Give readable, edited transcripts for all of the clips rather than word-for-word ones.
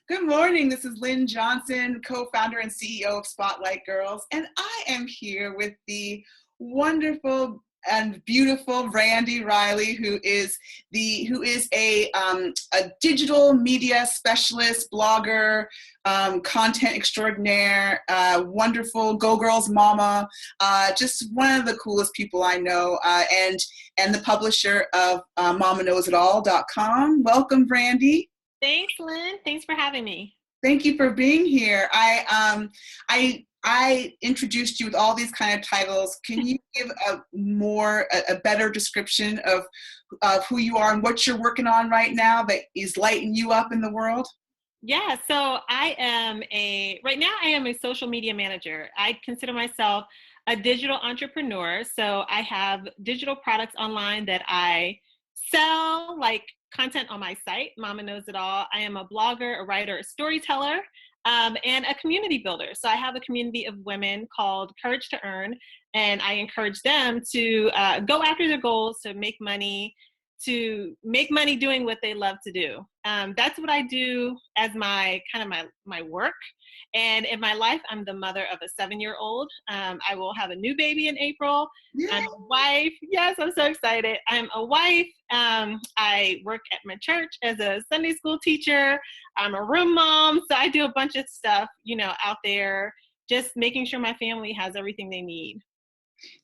Good morning. This is Lynn Johnson, co-founder and CEO of Spotlight Girls, and I am here with the wonderful and beautiful Brandi Riley, who is a digital media specialist, blogger, content extraordinaire, wonderful Go Girls mama, just one of the coolest people I know, and the publisher of MamaKnowsItAll.com. Welcome, Brandi. Thanks, Lynn. Thanks for having me. Thank you for being here. I introduced you with all these kind of titles. Can you give a better description of who you are and what you're working on right now that is lighting you up in the world? Yeah, so right now I am a social media manager. I consider myself a digital entrepreneur. So I have digital products online that I sell, like content on my site, Mama Knows It All. I am a blogger, a writer, a storyteller, and a community builder. So I have a community of women called Courage to Earn, and I encourage them to go after their goals, to make money doing what they love to do. That's what I do as my work. And in my life, I'm the mother of a 7-year-old. I will have a new baby in April. Yeah. I'm a wife. Yes, I'm so excited. I'm a wife. I work at my church as a Sunday school teacher. I'm a room mom. So I do a bunch of stuff, out there, just making sure my family has everything they need.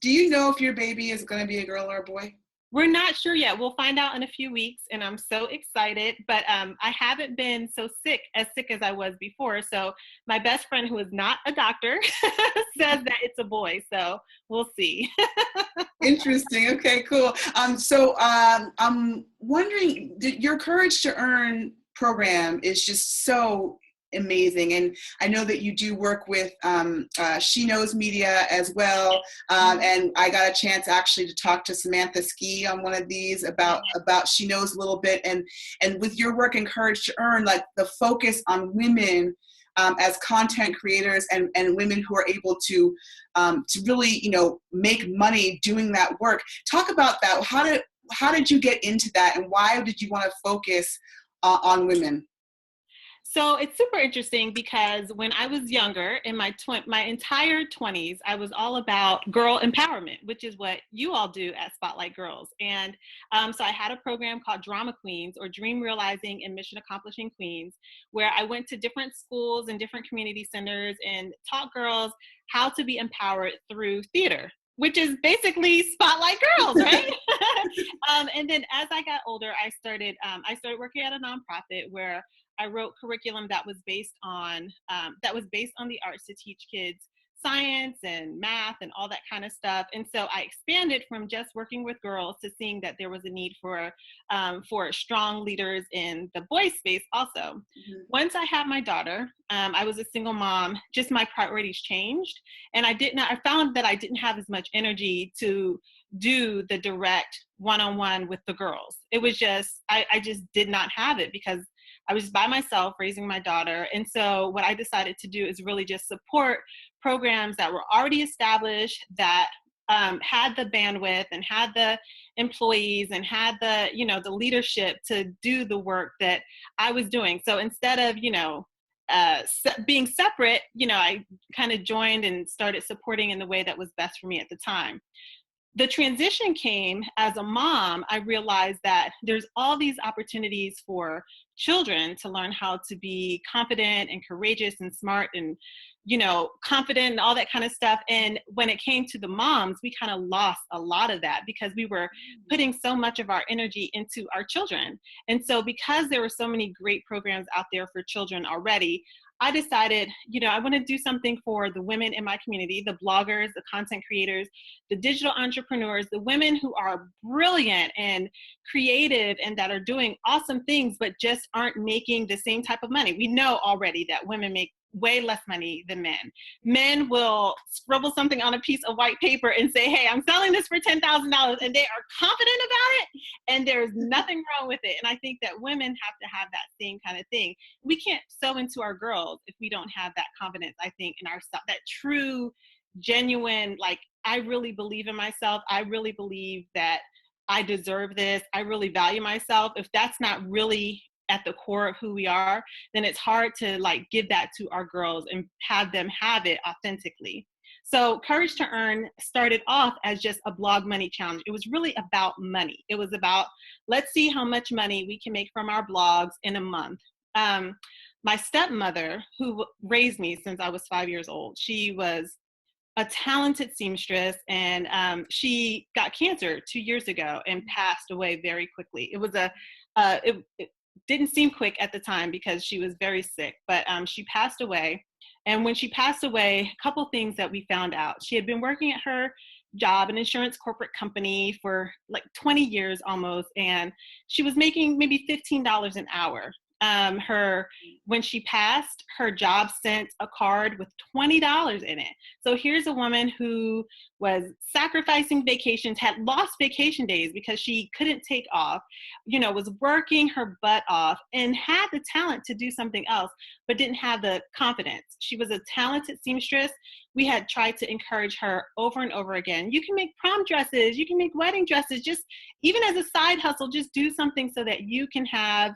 Do you know if your baby is going to be a girl or a boy? We're not sure yet. We'll find out in a few weeks, and I'm so excited. But I haven't been so sick as I was before. So my best friend, who is not a doctor, says that it's a boy. So we'll see. Interesting. Okay, cool. I'm wondering, your Courage to Earn program is just so amazing, and I know that you do work with She Knows Media as well, and I got a chance actually to talk to Samantha Ski on one of these about She Knows a little bit, and with your work in Courage to Earn, like the focus on women as content creators and women who are able to really make money doing that work. Talk about that. How did you get into that, and why did you want to focus on women? So it's super interesting because when I was younger, in my entire 20s, I was all about girl empowerment, which is what you all do at Spotlight Girls. And so I had a program called Drama Queens, or Dream Realizing and Mission Accomplishing Queens, where I went to different schools and different community centers and taught girls how to be empowered through theater, which is basically Spotlight Girls, right? And then as I got older, I started working at a nonprofit where I wrote curriculum that was based on the arts to teach kids science and math and all that kind of stuff. And so I expanded from just working with girls to seeing that there was a need for strong leaders in the boys space also. Mm-hmm. Once I had my daughter, I was a single mom, just my priorities changed. And I found that I didn't have as much energy to do the direct one-on-one with the girls. It was just, I just did not have it because I was by myself raising my daughter. And so what I decided to do is really just support programs that were already established, that had the bandwidth and had the employees and had the leadership to do the work that I was doing. So instead of, being separate, I kind of joined and started supporting in the way that was best for me at the time. The transition came as a mom. I realized that there's all these opportunities for children to learn how to be confident and courageous and smart and, confident and all that kind of stuff. And when it came to the moms, we kind of lost a lot of that because we were putting so much of our energy into our children. And so because there were so many great programs out there for children already, I decided, I want to do something for the women in my community, the bloggers, the content creators, the digital entrepreneurs, the women who are brilliant and creative and that are doing awesome things, but just aren't making the same type of money. We know already that women make way less money than men. Men will scribble something on a piece of white paper and say, hey, I'm selling this for $10,000, and they are confident about it, and there's nothing wrong with it. And I think that women have to have that same kind of thing. We can't sew into our girls if we don't have that confidence, I think, in ourselves, that true, genuine, like, I really believe in myself. I really believe that I deserve this. I really value myself. If that's not really at the core of who we are, then it's hard to like give that to our girls and have them have it authentically. So Courage to Earn started off as just a blog money challenge. It was really about money. It was about, let's see how much money we can make from our blogs in a month. My stepmother, who raised me since I was 5 years old, she was a talented seamstress, and she got cancer 2 years ago and passed away very quickly. It didn't seem quick at the time because she was very sick, but she passed away. And when she passed away, a couple things that we found out. She had been working at her job, an insurance corporate company, for like 20 years almost, and she was making maybe $15 an hour. When she passed, her job sent a card with $20 in it. So here's a woman who was sacrificing vacations, had lost vacation days because she couldn't take off, was working her butt off and had the talent to do something else, but didn't have the confidence. She was a talented seamstress. We had tried to encourage her over and over again. You can make prom dresses, you can make wedding dresses, just even as a side hustle, just do something so that you can have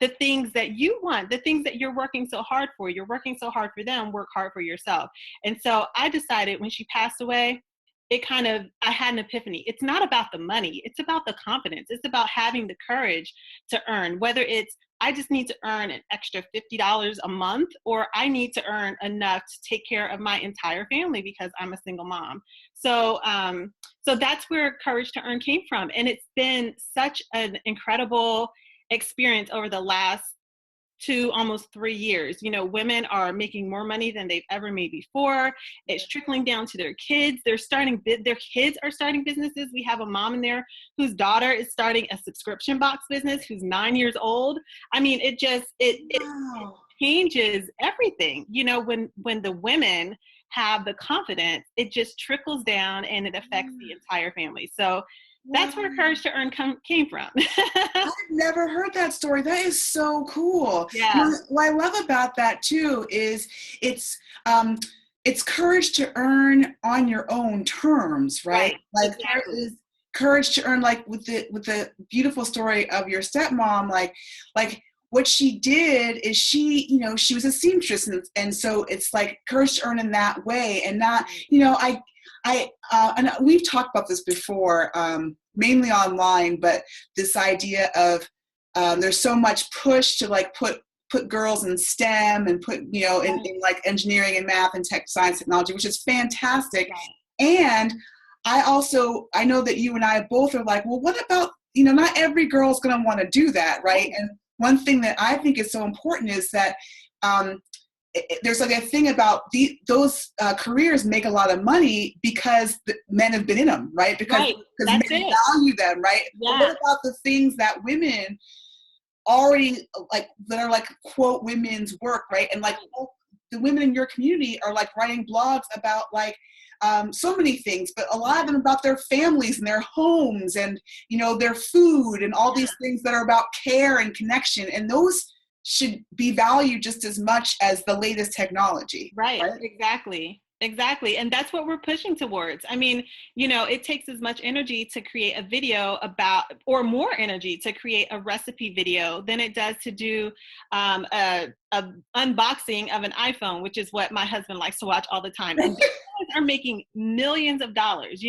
the things that you want, the things that you're working so hard for. You're working so hard for them, work hard for yourself. And so I decided when she passed away, I had an epiphany. It's not about the money. It's about the confidence. It's about having the courage to earn, whether it's, I just need to earn an extra $50 a month, or I need to earn enough to take care of my entire family because I'm a single mom. So that's where Courage to Earn came from. And it's been such an incredible experience over the last 2, almost 3 years. Women are making more money than they've ever made before. It's trickling down to their kids. Their kids are starting businesses. We have a mom in there whose daughter is starting a subscription box business, who's 9 years old. I mean, it changes everything. When the women have the confidence, it just trickles down and it affects the entire family. So that's where Courage to Earn came from. I've never heard that story. That is so cool. Yeah. What I love about that too is it's courage to earn on your own terms, right? Like exactly. There is courage to earn, like with the beautiful story of your stepmom, like what she did is she was a seamstress, and so it's like courage to earn in that way, and not, and we've talked about this before, mainly online, but this idea of there's so much push to like put girls in STEM and put, in like engineering and math and tech, science, technology, which is fantastic. Right. And I know that you and I both are like, well, what about, not every girl's going to want to do that, right? And one thing that I think is so important is that there's like a thing about those careers make a lot of money because the men have been in them, right? Because men value them, right? Yeah. But what about the things that women already like, that are like, quote, women's work, right? And like the women in your community are like writing blogs about like so many things, but a lot of them about their families and their homes and, their food and all these things that are about care and connection. And those should be valued just as much as the latest technology. Right? Exactly. And that's what we're pushing towards. I mean, it takes as much energy to create a video or more energy to create a recipe video than it does to do a unboxing of an iPhone, which is what my husband likes to watch all the time. And are making millions of dollars,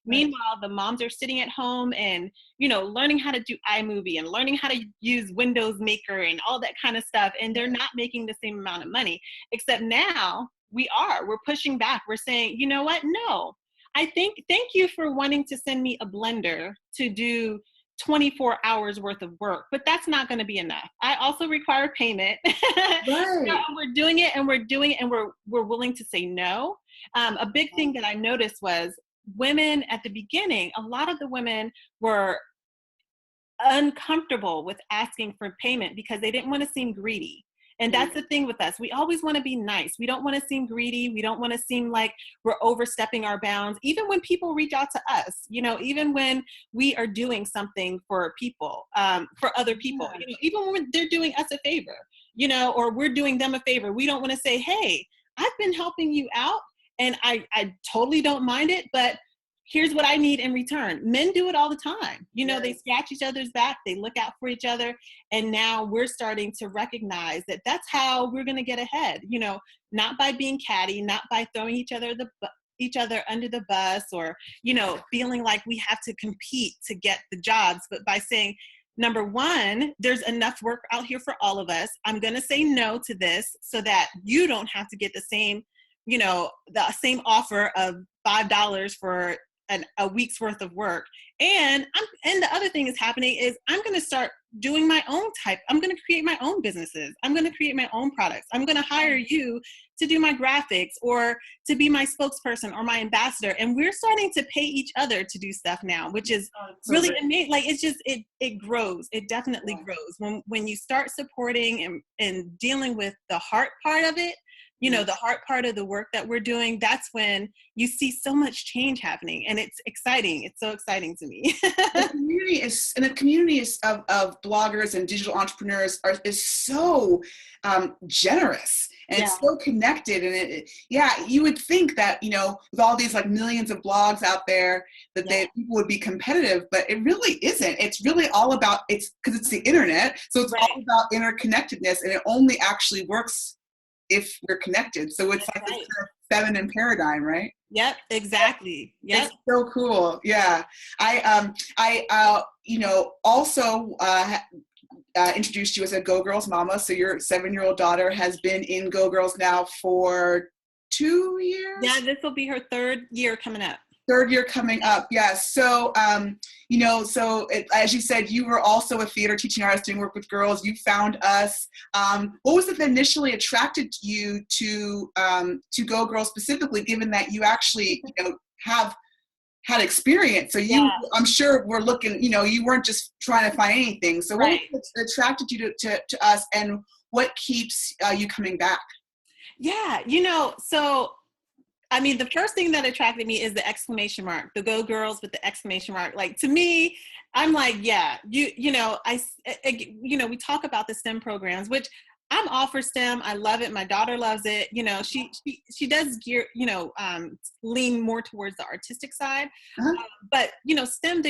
Meanwhile, the moms are sitting at home and, learning how to do iMovie and learning how to use Windows Maker and all that kind of stuff. And they're not making the same amount of money, except now we're pushing back. We're saying, you know what? No, thank you for wanting to send me a blender to do 24 hours worth of work, but that's not going to be enough. I also require payment. Right. We're doing it and we're willing to say no. A big thing that I noticed was women at the beginning, a lot of the women were uncomfortable with asking for payment because they didn't want to seem greedy. And that's the thing with us. We always want to be nice. We don't want to seem greedy. We don't want to seem like we're overstepping our bounds. Even when people reach out to us, even when we are doing something for people, for other people, even when they're doing us a favor, or we're doing them a favor, we don't want to say, hey, I've been helping you out and I totally don't mind it, but here's what I need in return. Men do it all the time. You know, Yes. they scratch each other's back, they look out for each other. And now we're starting to recognize that that's how we're going to get ahead, you know, not by being catty, not by throwing each other under the bus, or, you know, feeling like we have to compete to get the jobs, but by saying, number one, there's enough work out here for all of us. I'm going to say no to this so that you don't have to get the same, you know, the same offer of $5 for a week's worth of work. And the other thing is happening is I'm going to start doing my own I'm going to create my own businesses. I'm going to create my own products. I'm going to hire you to do my graphics or to be my spokesperson or my ambassador. And we're starting to pay each other to do stuff now, which is really amazing. Like, it's just, it grows. It definitely grows when you start supporting and dealing with the heart part of it, you know, the heart part of the work that we're doing. That's when you see so much change happening, and it's exciting. It's so exciting to me. The community of bloggers and digital entrepreneurs is so generous, and it's so connected. And you would think that, you know, with all these like millions of blogs out there, that people would be competitive, but it really isn't. It's really all about, it's because it's the internet. So it's all about interconnectedness, and it only actually works if we're connected. So it's like this kind of feminine paradigm, right? Yep, exactly. Yep. It's so cool. Yeah. I you know, also introduced you as a Go Girls mama. So your 7-year-old daughter has been in Go Girls now for 2 years? Yeah, this will be her 3rd year coming up. 3rd year coming up. Yes. So, you know, as you said, you were also a theater teaching artist doing work with girls. You found us. What was it that initially attracted you to Go Girls specifically, given that you actually, you know, have had experience? So I'm sure we're looking, you know, you weren't just trying to find anything. So what was it attracted you to us, and what keeps you coming back? Yeah, you know, so I mean, the first thing that attracted me is the exclamation mark, the Go Girls with the exclamation mark. Like, to me, I'm like, yeah, you know, you know, we talk about the STEM programs, which I'm all for STEM. I love it. My daughter loves it. You know, she does lean more towards the artistic side. But, you know, STEM,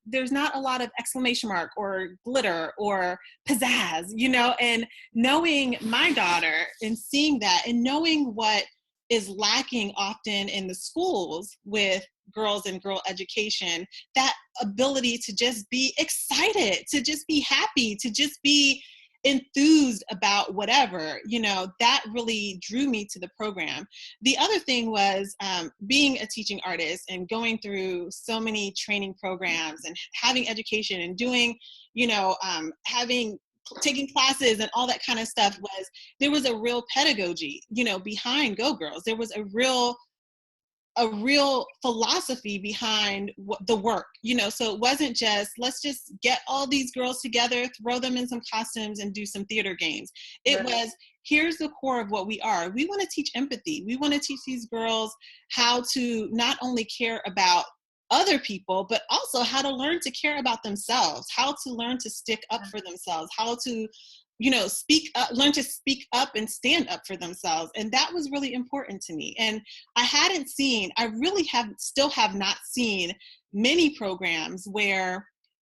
there's not a lot of exclamation mark or glitter or pizzazz, you know, and knowing my daughter and seeing that and knowing what is lacking often in the schools with girls and girl education, that ability to just be excited, to just be happy, to just be enthused about whatever, you know, that really drew me to the program. The other thing was being a teaching artist and going through so many training programs and having education and doing, you know, taking classes and all that kind of stuff. There was a real pedagogy, you know, behind Go Girls. There was a real philosophy behind the work, you know, so it wasn't just, let's just get all these girls together, throw them in some costumes and do some theater games. It was, here's the core of what we are. We want to teach empathy. We want to teach these girls how to not only care about other people, but also how to learn to care about themselves, how to learn to stick up for themselves, how to, you know, learn to speak up and stand up for themselves. And that was really important to me. And I really still have not seen many programs where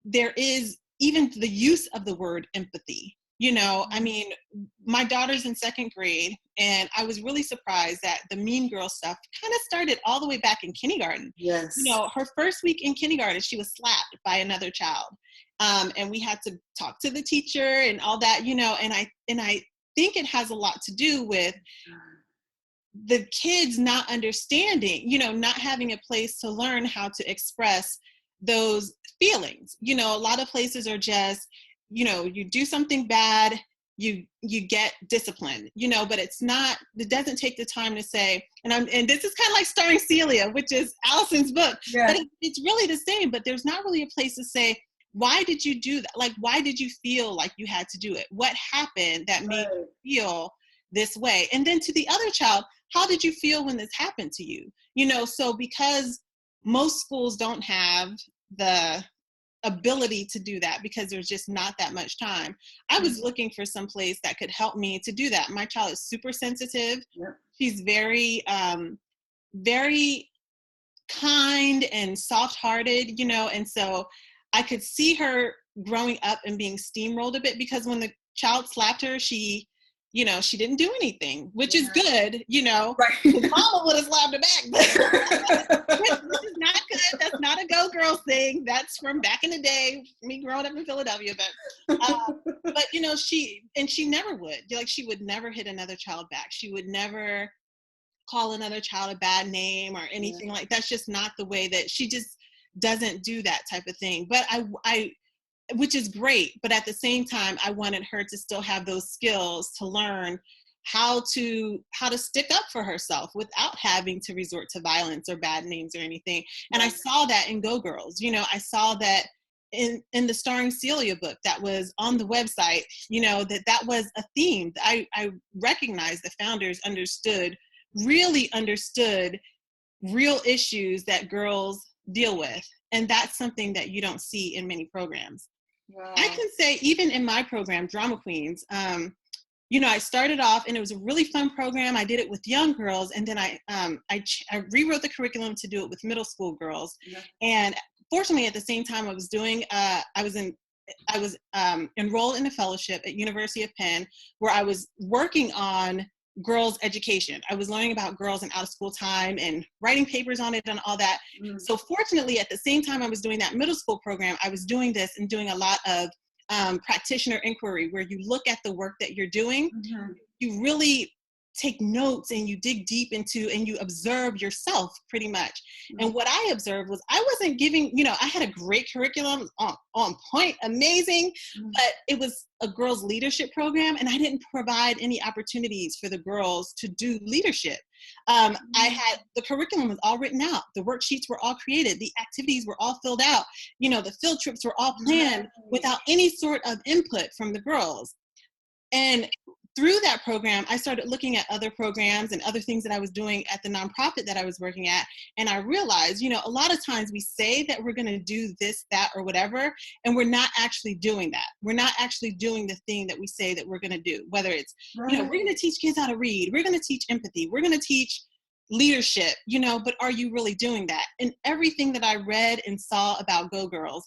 there is even the use of the word empathy. You know, I mean, my daughter's in 2nd grade, and I was really surprised that the mean girl stuff kind of started all the way back in kindergarten. Yes. You know, her first week in kindergarten, she was slapped by another child. And we had to talk to the teacher and all that, you know, and I think it has a lot to do with the kids not understanding, you know, not having a place to learn how to express those feelings. You know, a lot of places are just, you know, you do something bad, you get disciplined, you know, but it doesn't take the time to say, and this is kind of like starring Celia, which is Allison's book, but it's really the same, but there's not really a place to say, why did you do that? Like, why did you feel like you had to do it? What happened that made you feel this way? And then to the other child, how did you feel when this happened to you? You know, so because most schools don't have the ability to do that because there's just not that much time, I was looking for some place that could help me to do that. My child is super sensitive. She's very, very kind and soft-hearted, you know, and so I could see her growing up and being steamrolled a bit, because when the child slapped her, she, you know, she didn't do anything, which is good, you know. Right. His mama would have slapped her back, which is not good. That's not a Go Girls thing. That's from back in the day, me growing up in Philadelphia. But you know, she never would. Like, she would never hit another child back. She would never call another child a bad name or anything like that's just not the way that she just doesn't do that type of thing. But I which is great, but at the same time, I wanted her to still have those skills to learn how to stick up for herself without having to resort to violence or bad names or anything. And I saw that in Go Girls. You know, I saw that in the Starring Celia book that was on the website, you know, that was a theme. I recognized the founders really understood real issues that girls deal with. And that's something that you don't see in many programs. Wow. I can say even in my program, Drama Queens, you know, I started off and it was a really fun program. I did it with young girls, and then I rewrote the curriculum to do it with middle school girls. Yeah. And fortunately, at the same time I was doing, I was enrolled in a fellowship at University of Penn, where I was working on girls' education. I was learning about girls and out of school time and writing papers on it and all that. Mm. So fortunately, at the same time I was doing that middle school program, I was doing this and doing a lot of practitioner inquiry, where you look at the work that you're doing, you really take notes and you dig deep into and you observe yourself pretty much. And what I observed was I wasn't giving, you know, I had a great curriculum on point, amazing, but it was a girls leadership program and I didn't provide any opportunities for the girls to do leadership. I had, the curriculum was all written out. The worksheets were all created. The activities were all filled out. You know, the field trips were all planned without any sort of input from the girls. And through that program, I started looking at other programs and other things that I was doing at the nonprofit that I was working at. And I realized, you know, a lot of times we say that we're going to do this, that, or whatever, and we're not actually doing that. We're not actually doing the thing that we say that we're going to do, whether it's, you know, we're going to teach kids how to read. We're going to teach empathy. We're going to teach leadership, you know, but are you really doing that? And everything that I read and saw about Go Girls,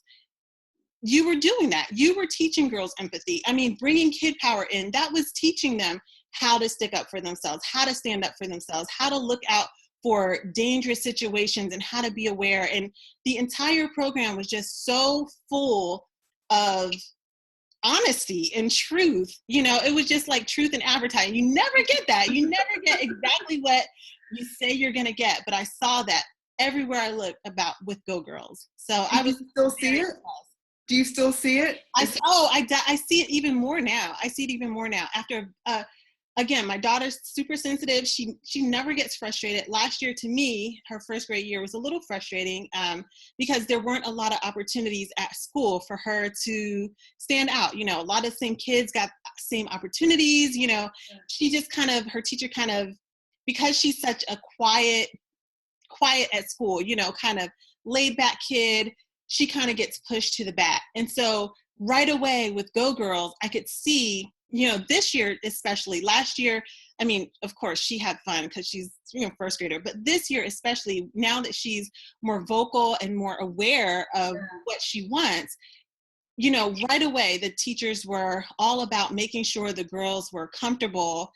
you were doing that. You were teaching girls empathy. I mean, bringing kid power in, that was teaching them how to stick up for themselves, how to stand up for themselves, how to look out for dangerous situations and how to be aware. And the entire program was just so full of honesty and truth. You know, it was just like truth in advertising. You never get that. You never get exactly what you say you're going to get. But I saw that everywhere I looked about with Go Girls. So I was still see it. Do you still see it? I see it even more now. I see it even more now. After, again, my daughter's super sensitive. She never gets frustrated. Last year, to me, her first grade year was a little frustrating because there weren't a lot of opportunities at school for her to stand out. You know, a lot of the same kids got same opportunities. You know, she just kind of, her teacher kind of, because she's such a quiet at school, you know, kind of laid back kid, she kind of gets pushed to the back. And so right away with Go Girls, I could see, you know, this year, especially last year, I mean, of course she had fun because she's, you know, first grader, but this year, especially now that she's more vocal and more aware of what she wants, you know, right away, the teachers were all about making sure the girls were comfortable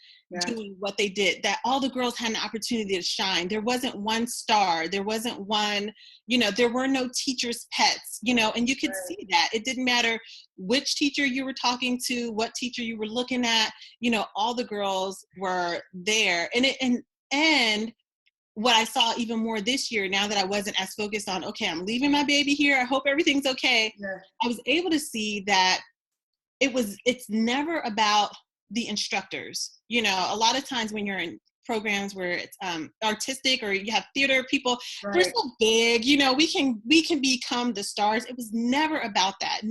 doing what they did, that all the girls had an opportunity to shine. There wasn't one star. There wasn't one, you know, there were no teachers' pets, you know, and you could see that. It didn't matter which teacher you were talking to, what teacher you were looking at, you know, all the girls were there. And what I saw even more this year, now that I wasn't as focused on, okay, I'm leaving my baby here, I hope everything's okay. I was able to see that it's never about the instructors. You know, a lot of times when you're in programs where it's artistic or you have theater people, we're so big, you know, we can become the stars. It was never about that.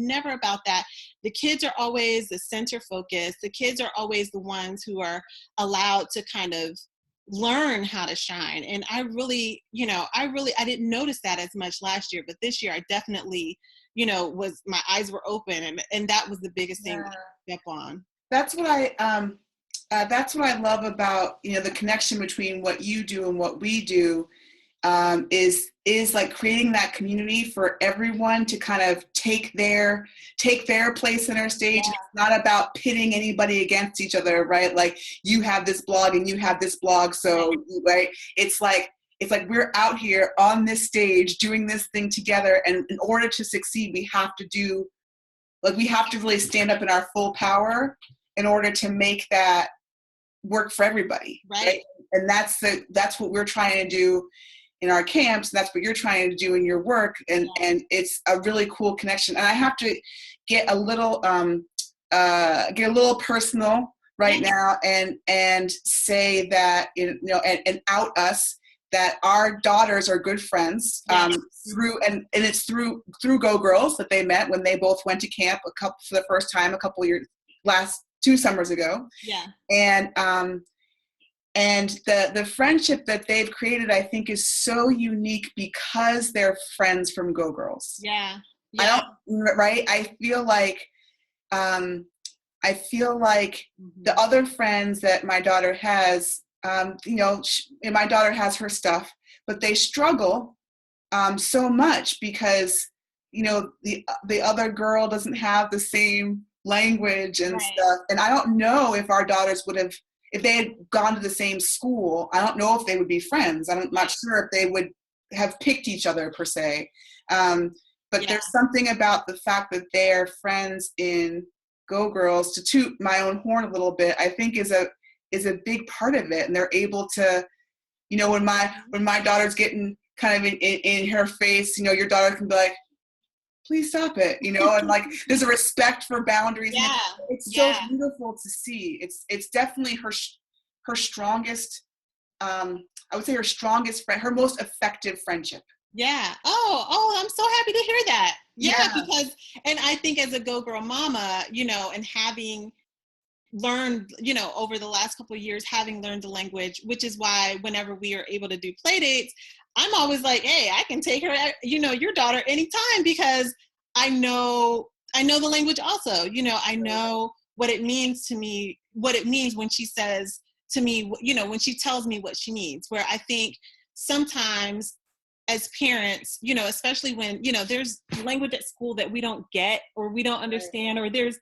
The kids are always the center focus. The kids are always the ones who are allowed to kind of learn how to shine. And I didn't notice that as much last year, but this year I definitely, you know, my eyes were open, and that was the biggest thing that I kept on. That's what I love about, you know, the connection between what you do and what we do is like creating that community for everyone to kind of take their place center stage. Yeah. And it's not about pitting anybody against each other, right? Like you have this blog and you have this blog, so right. It's like we're out here on this stage doing this thing together, and in order to succeed, we have to really stand up in our full power in order to make that work for everybody, right? And that's what we're trying to do in our camps. And that's what you're trying to do in your work, and it's a really cool connection. And I have to get a little personal right now, and say that, you know, and out us that our daughters are good friends, through it's through Go Girls that they met when they both went to camp for the first time a couple years, last 2 summers ago. Yeah. And the friendship that they've created, I think, is so unique because they're friends from Go Girls. Yeah. I feel like the other friends that my daughter has, you know, my daughter has her stuff, but they struggle so much because, you know, the other girl doesn't have the same language and stuff. And I don't know if our daughters would have, if they had gone to the same school, I don't know if they would be friends. I'm not sure if they would have picked each other per se. But there's something about the fact that they're friends in Go Girls, to toot my own horn a little bit, I think is a big part of it. And they're able to, you know, when my daughter's getting kind of in her face, you know, your daughter can be like, please stop it, you know, and like there's a respect for boundaries. Yeah. It's so beautiful to see. It's definitely her strongest, I would say her strongest friend, her most effective friendship. Yeah. Oh, I'm so happy to hear that. Yeah, because, and I think as a Go Girl mama, you know, and having learned, you know, over the last couple of years, having learned the language, which is why whenever we are able to do play dates, I'm always like, hey, I can take her, you know, your daughter anytime, because I know the language also, you know, I know what it means to me, what it means when she says to me, you know, when she tells me what she needs, where I think sometimes as parents, you know, especially when, you know, there's language at school that we don't get or we don't understand, or there's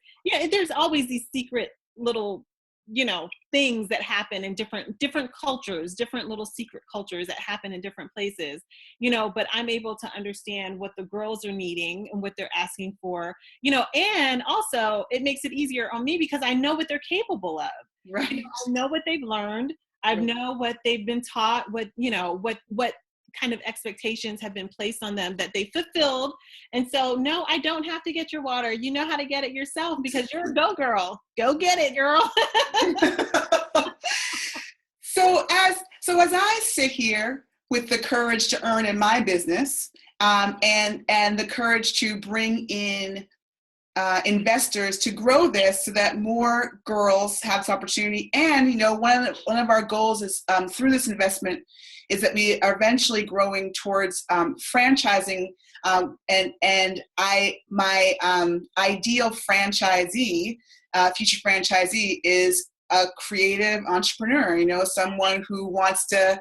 always these secret little, you know, things that happen in different cultures, different little secret cultures that happen in different places, you know, but I'm able to understand what the girls are needing and what they're asking for, you know, and also it makes it easier on me because I know what they're capable of. Right. You know, I know what they've learned. I know what they've been taught, what, you know, what kind of expectations have been placed on them that they fulfilled. And so, no, I don't have to get your water. You know how to get it yourself because you're a Go Girl. Go get it, girl. So as I sit here with the courage to earn in my business, and the courage to bring in investors to grow this so that more girls have this opportunity. And, you know, one of our goals is through this investment is that we are eventually growing towards franchising. And my ideal franchisee, future franchisee, is a creative entrepreneur, you know, someone who wants to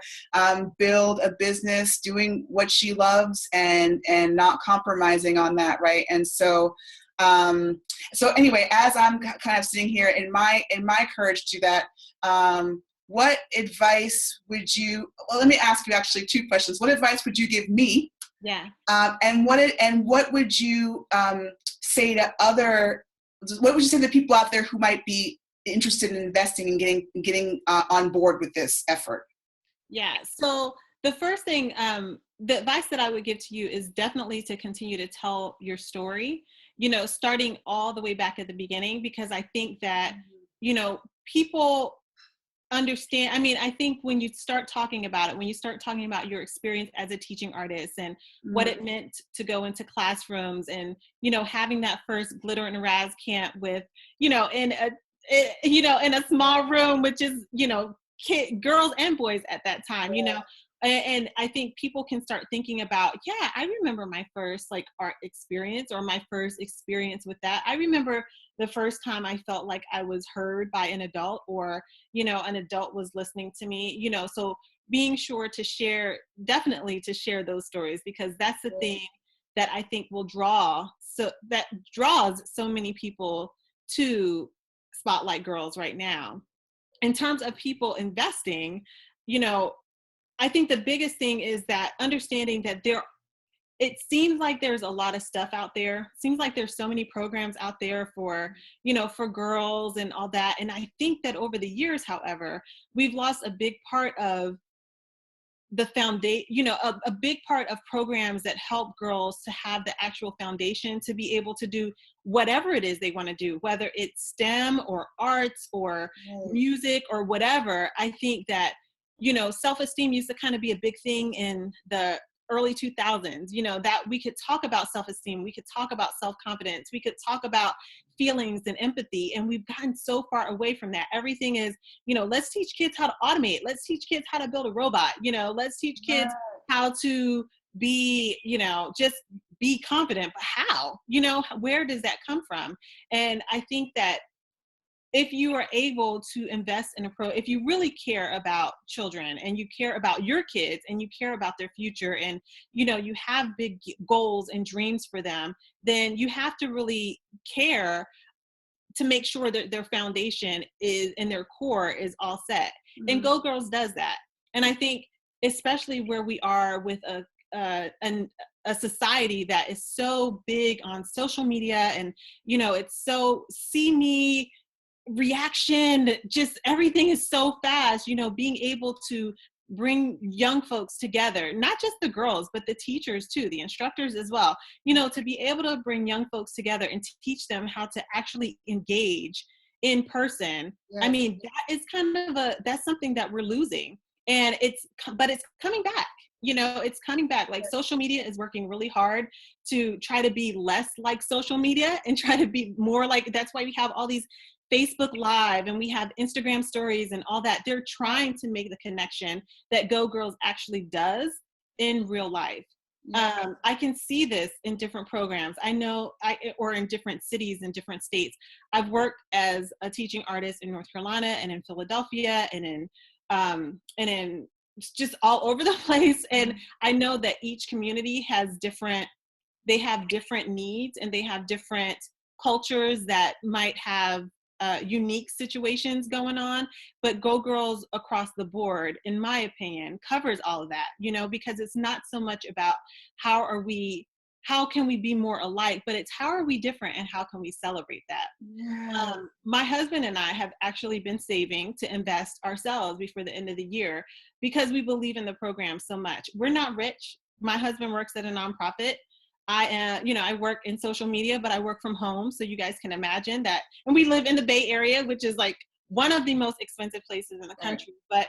build a business doing what she loves and not compromising on that, right? And so anyway, as I'm kind of sitting here in my courage to that, what advice would you, well, let me ask you actually 2 questions. What advice would you give me? Yeah. And what would you say to what would you say to people out there who might be interested in investing and getting on board with this effort? Yeah. So the first thing, the advice that I would give to you is definitely to continue to tell your story, you know, starting all the way back at the beginning, because I think that, you know, people understand. I mean, I think when you start talking about it, when you start talking about your experience as a teaching artist and what it meant to go into classrooms and, you know, having that first glitter and Raz camp with, you know, in a small room, which is, you know, girls and boys at that time, you know, and I think people can start thinking about, yeah, I remember my first like art experience or my first experience with that. I remember the first time I felt like I was heard by an adult, or, you know, an adult was listening to me, you know, so being sure to share, definitely to share those stories, because that's the thing that I think will draws so many people to Spotlight Girls right now. In terms of people investing, you know, I think the biggest thing is that understanding that it seems like there's a lot of stuff out there. It seems like there's so many programs out there for, for girls and all that. And I think that over the years, however, we've lost a big part of the foundation, a big part of programs that help girls to have the actual foundation to be able to do whatever it is they want to do, whether it's STEM or arts or music or whatever. I think that, self-esteem used to kind of be a big thing in the early 2000s, that we could talk about self-esteem, we could talk about self-confidence, we could talk about feelings and empathy, and we've gotten so far away from that. Everything is, let's teach kids how to automate, let's teach kids how to build a robot, let's teach kids how to be, just be confident. But how, where does that come from? And I think that if you are able to invest in if you really care about children and you care about your kids and you care about their future and, you have big goals and dreams for them, then you have to really care to make sure that their foundation is and their core is all set. Mm-hmm. And Go Girls does that. And I think especially where we are with a society that is so big on social media and, it's so see me reaction, just everything is so fast, being able to bring young folks together, not just the girls, but the teachers too, the instructors as well, to be able to bring young folks together and to teach them how to actually engage in person. I mean, that is that's something that we're losing, and it's coming back. It's coming back. Like, social media is working really hard to try to be less like social media and try to be more like, that's why we have all these Facebook Live and we have Instagram stories and all that. They're trying to make the connection that Go Girls actually does in real life. I can see this in different programs. I know or in different cities and different states. I've worked as a teaching artist in North Carolina and in Philadelphia and in just all over the place. And I know that each community has different needs, and they have different cultures that might have unique situations going on, but Go Girls across the board, in my opinion, covers all of that, because it's not so much about how can we be more alike, but it's how are we different and how can we celebrate that? My husband and I have actually been saving to invest ourselves before the end of the year because we believe in the program so much. We're not rich. My husband works at a nonprofit. I am, I work in social media, but I work from home. So you guys can imagine that. And we live in the Bay Area, which is like one of the most expensive places in the country, but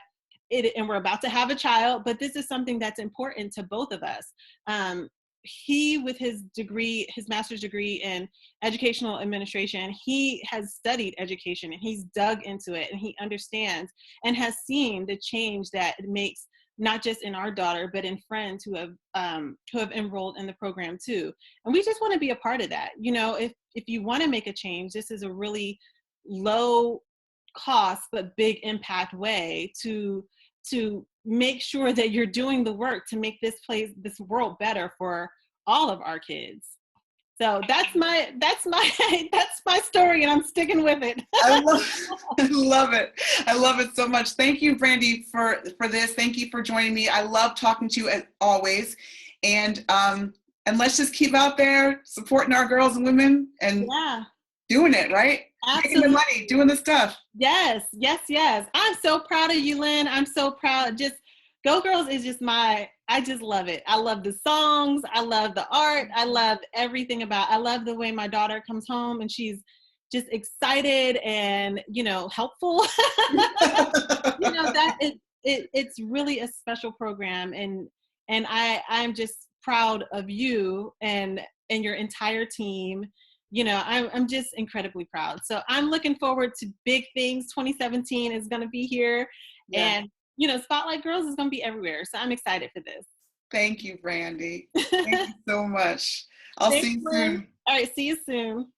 and we're about to have a child, but this is something that's important to both of us. He, with his degree, his master's degree in educational administration, he has studied education and he's dug into it and he understands and has seen the change that it makes, not just in our daughter, but in friends who have enrolled in the program too. And we just want to be a part of that. If you want to make a change, this is a really low cost, but big impact way to make sure that you're doing the work to make this world better for all of our kids. So that's my story, and I'm sticking with it. I love it. I love it so much. Thank you, Brandi, for this. Thank you for joining me. I love talking to you as always. And let's just keep out there supporting our girls and women and doing it, right? Absolutely. Making the money, doing the stuff. Yes. I'm so proud of you, Lynn. I'm so proud. Just Go Girls is just I just love it. I love the songs. I love the art. I love everything I love the way my daughter comes home and she's just excited and, helpful. It's really a special program. And I'm just proud of you and your entire team. I'm just incredibly proud. So I'm looking forward to big things. 2017 is going to be here. Yeah. And Spotlight Girls is going to be everywhere. So I'm excited for this. Thank you, Brandi. Thank you so much. I'll see you soon. All right. See you soon.